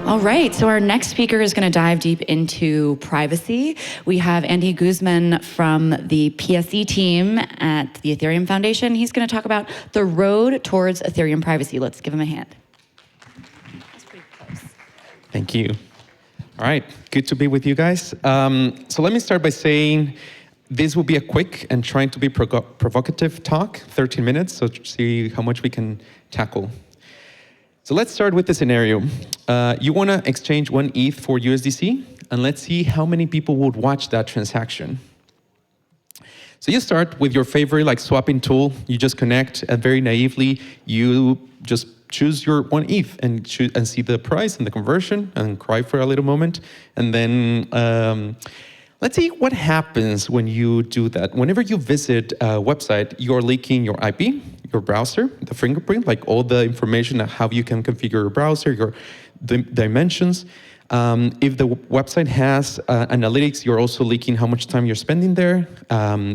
All right, so our next speaker is going to dive deep into privacy. We have Andy Guzman from the PSE team at the Ethereum Foundation. He's going to talk about the road towards Ethereum privacy. Let's give him a hand. That's pretty close. Thank you. All right, good to be with you guys. So let me start by saying this will be a quick and trying to be provocative talk, 13 minutes, so to see how much we can tackle. So let's start with the scenario. You want to exchange 1 ETH for USDC, and let's see how many people would watch that transaction. So you start with your favorite swapping tool. You just connect, and very naively, you just choose your 1 ETH and see the price and the conversion and cry for a little moment. And then let's see what happens when you do that. Whenever you visit a website, you're leaking your IP, your browser, the fingerprint, like all the information of how you can configure your browser, your dimensions. If the website has analytics, you're also leaking how much time you're spending there,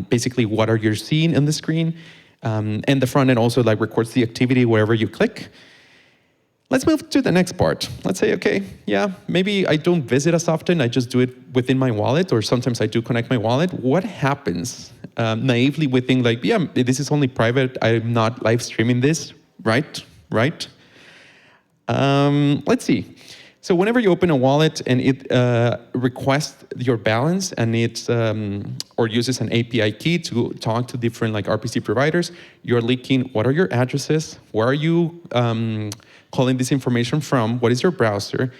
basically what are you seeing on the screen. And the front end also records the activity wherever you click. Let's move to the next part. Let's say, okay, yeah, maybe I don't visit as often. I just do it within my wallet, or sometimes I do connect my wallet. What happens? Naively, we think yeah, this is only private. I'm not live streaming this, right? Let's see. So whenever you open a wallet and it requests your balance and it or uses an API key to talk to different RPC providers, you're leaking what are your addresses, where are you calling this information from, what is your browser.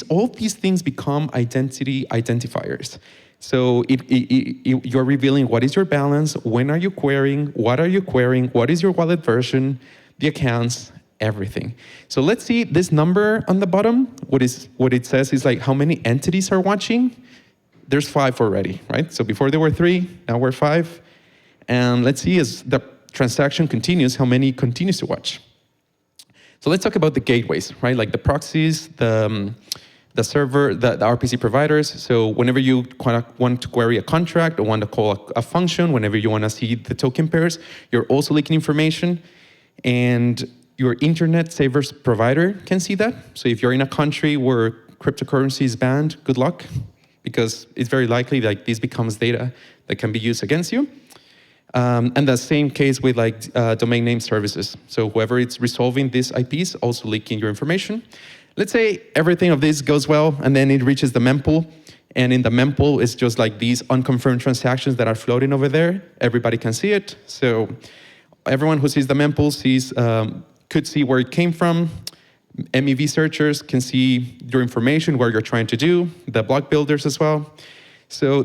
All these things become identity identifiers. So you're revealing what is your balance, when are you querying, what is your wallet version, the accounts, everything. So let's see this number on the bottom. What it says is how many entities are watching. There's 5 already, right? So before there were 3, now we're 5. And let's see as the transaction continues, how many continues to watch. So let's talk about the gateways, right? Like the proxies, the server, the RPC providers. So whenever you want to query a contract or want to call a function, whenever you want to see the token pairs, you're also leaking information. And your internet service provider can see that. So if you're in a country where cryptocurrency is banned, good luck, because it's very likely this becomes data that can be used against you. And the same case with domain name services. So whoever is resolving these IPs also leaking your information. Let's say everything of this goes well, and then it reaches the mempool. And in the mempool, it's just these unconfirmed transactions that are floating over there. Everybody can see it. So everyone who sees the mempool could see where it came from. MEV searchers can see your information, where you're trying to do, the block builders as well. So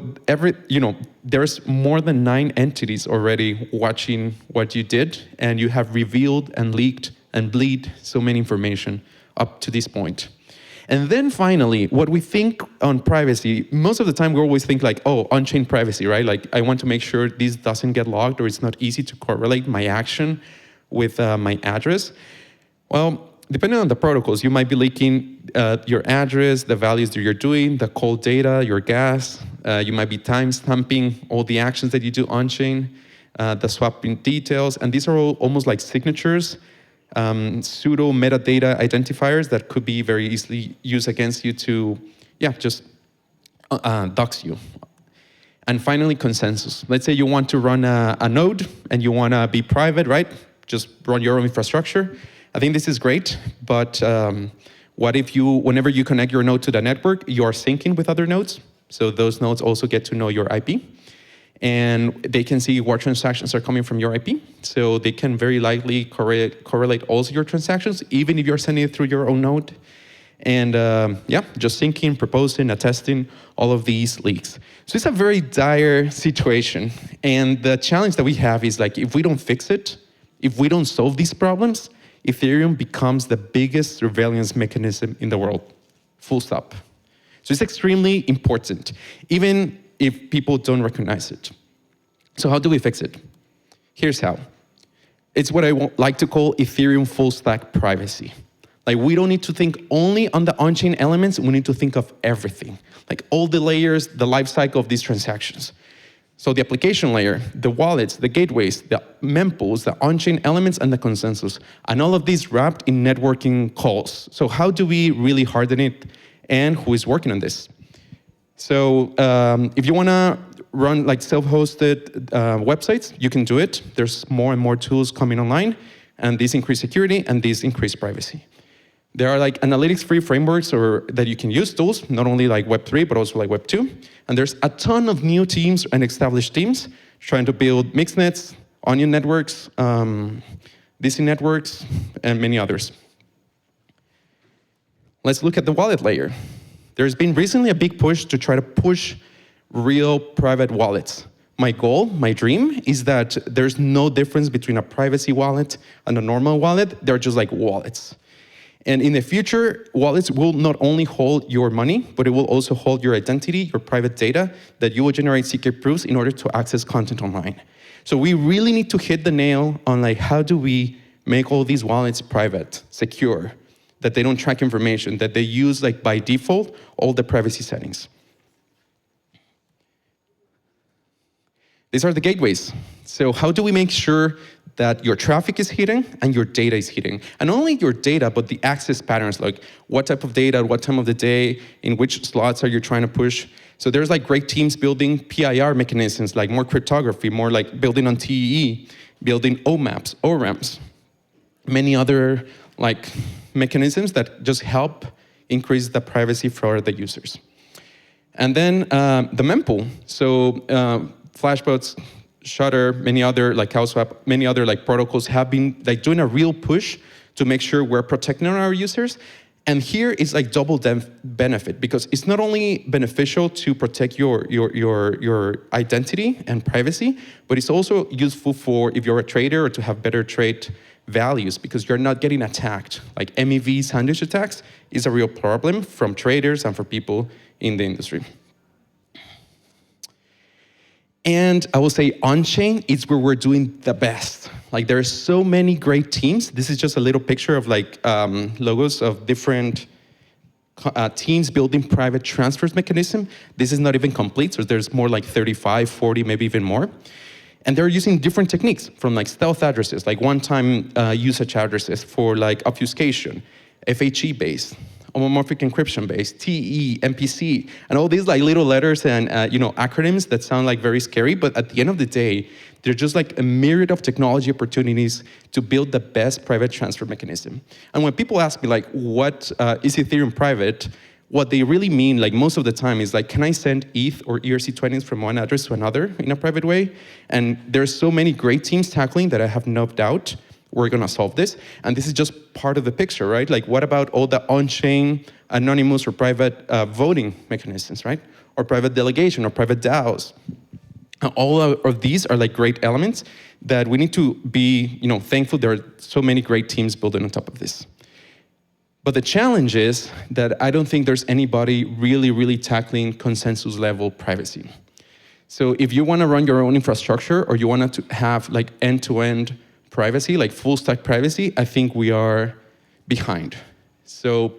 there's more than 9 entities already watching what you did, and you have revealed and leaked and bleed so many information up to this point. And then finally, what we think on privacy, most of the time we always think on-chain privacy, right? I want to make sure this doesn't get logged, or it's not easy to correlate my action with my address. Well, depending on the protocols, you might be leaking your address, the values that you're doing, the cold data, your gas. You might be time-stamping all the actions that you do on-chain, the swapping details. And these are all almost like signatures, pseudo metadata identifiers that could be very easily used against you to, just dox you. And finally, consensus. Let's say you want to run a node and you want to be private, right? Just run your own infrastructure. I think this is great, but what if whenever you connect your node to the network, you are syncing with other nodes? So those nodes also get to know your IP, and they can see what transactions are coming from your IP. So they can very likely correlate also your transactions, even if you're sending it through your own node. And just syncing, proposing, attesting, all of these leaks. So it's a very dire situation. And the challenge that we have is if we don't fix it, if we don't solve these problems, Ethereum becomes the biggest surveillance mechanism in the world, full stop. So it's extremely important, even if people don't recognize it. So how do we fix it? Here's how. It's what I like to call Ethereum full stack privacy. We don't need to think only on the on-chain elements, we need to think of everything. All the layers, the life cycle of these transactions. So the application layer, the wallets, the gateways, the mempools, the on-chain elements, and the consensus. And all of these wrapped in networking calls. So how do we really harden it, and who is working on this? So if you want to run like self-hosted websites, you can do it. There's more and more tools coming online, and these increase security and these increase privacy. There are like analytics-free frameworks that you can use, tools, not only like Web3, but also like Web2. And there's a ton of new teams and established teams trying to build mixed nets, onion networks, DC networks, and many others. Let's look at the wallet layer. There's been recently a big push to try to push real private wallets. My goal, my dream, is that there's no difference between a privacy wallet and a normal wallet. They're just like wallets. And in the future, wallets will not only hold your money, but it will also hold your identity, your private data, that you will generate secret proofs in order to access content online. So we really need to hit the nail on like, how do we make all these wallets private, secure, that they don't track information, that they use like by default, all the privacy settings. These are the gateways. So how do we make sure that your traffic is hidden and your data is hidden? And not only your data, but the access patterns, like what type of data, what time of the day, in which slots are you trying to push? So there's like great teams building PIR mechanisms, like more cryptography, more like building on TEE, building OMAPs, ORAMs, many other like mechanisms that just help increase the privacy for the users. And then the mempool. So Flashbots, Shutter, many other like CowSwap, many other like protocols have been like doing a real push to make sure we're protecting our users. And here is like double benefit, because it's not only beneficial to protect your identity and privacy, but it's also useful for if you're a trader or to have better trade values, because you're not getting attacked. Like MEV sandwich attacks is a real problem from traders and for people in the industry. And I will say on-chain is where we're doing the best. Like there are so many great teams. This is just a little picture of like logos of different teams building private transfers mechanism. This is not even complete, so there's more like 35, 40, maybe even more. And they're using different techniques from like stealth addresses, like one-time usage addresses for like obfuscation, FHE-based, homomorphic encryption-based, TE, MPC, and all these like little letters and acronyms that sound like very scary, but at the end of the day, they're just like a myriad of technology opportunities to build the best private transfer mechanism. And when people ask me like, what is Ethereum private? What they really mean, like most of the time, is like, can I send ETH or ERC20s from one address to another in a private way? And there's so many great teams tackling that I have no doubt we're gonna solve this. And this is just part of the picture, right? Like what about all the on-chain anonymous or private voting mechanisms, right? Or private delegation or private DAOs. All of these are like great elements that we need to be thankful there are so many great teams building on top of this. But the challenge is that I don't think there's anybody really tackling consensus level privacy. So if you wanna run your own infrastructure or you want to have like end-to-end privacy, like full stack privacy, I think we are behind. So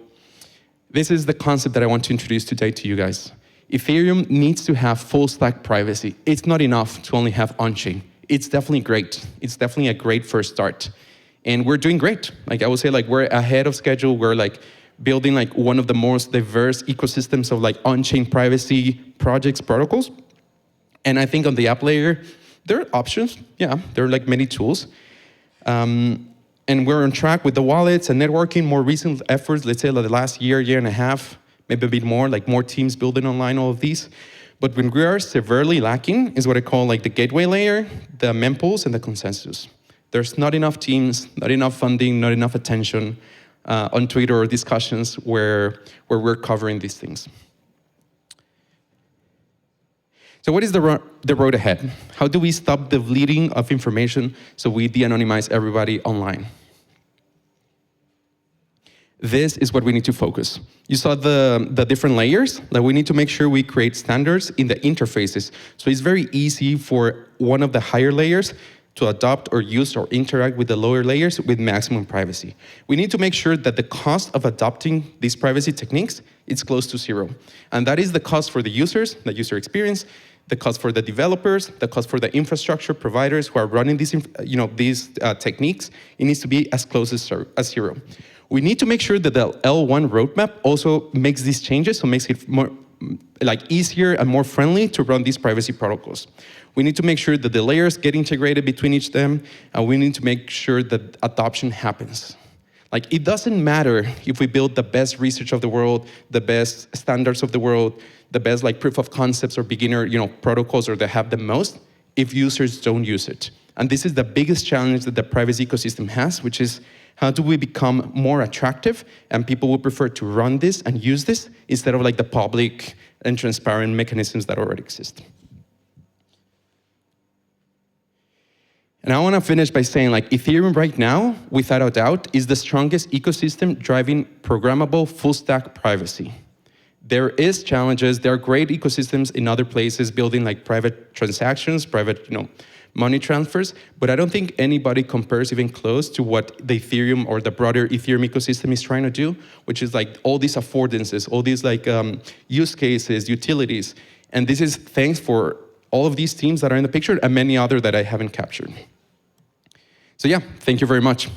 this is the concept that I want to introduce today to you guys. Ethereum needs to have full stack privacy. It's not enough to only have on-chain. It's definitely great. It's definitely a great first start. And we're doing great. Like I would say, like we're ahead of schedule. We're like building like one of the most diverse ecosystems of like on-chain privacy projects, protocols. And I think on the app layer, there are options. Yeah, there are like many tools. And we're on track with the wallets and networking, more recent efforts, let's say like the last year and a half, maybe a bit more, like more teams building online all of these. But when we are severely lacking is what I call like the gateway layer, the mempools, and the consensus. There's not enough teams, not enough funding, not enough attention on Twitter or discussions where we're covering these things. So what is the road ahead? How do we stop the bleeding of information so we de-anonymize everybody online? This is what we need to focus. You saw the different layers. Like we need to make sure we create standards in the interfaces. So it's very easy for one of the higher layers to adopt or use or interact with the lower layers with maximum privacy. We need to make sure that the cost of adopting these privacy techniques is close to zero. And that is the cost for the users, the user experience, the cost for the developers, the cost for the infrastructure providers who are running these, these techniques. It needs to be as close as zero. We need to make sure that the L1 roadmap also makes these changes, so makes it more easier and more friendly to run these privacy protocols. We need to make sure that the layers get integrated between each of them, and we need to make sure that adoption happens. It doesn't matter if we build the best research of the world, the best standards of the world, the best proof of concepts or beginner protocols, or that have the most, if users don't use it. And this is the biggest challenge that the privacy ecosystem has, which is how do we become more attractive and people will prefer to run this and use this instead of the public and transparent mechanisms that already exist. And I want to finish by saying Ethereum right now, without a doubt, is the strongest ecosystem driving programmable full stack privacy. There is challenges. There are great ecosystems in other places building private transactions, private money transfers, but I don't think anybody compares even close to what the Ethereum or the broader Ethereum ecosystem is trying to do, which is all these affordances, all these use cases, utilities. And this is thanks for all of these teams that are in the picture and many other that I haven't captured. So yeah, thank you very much.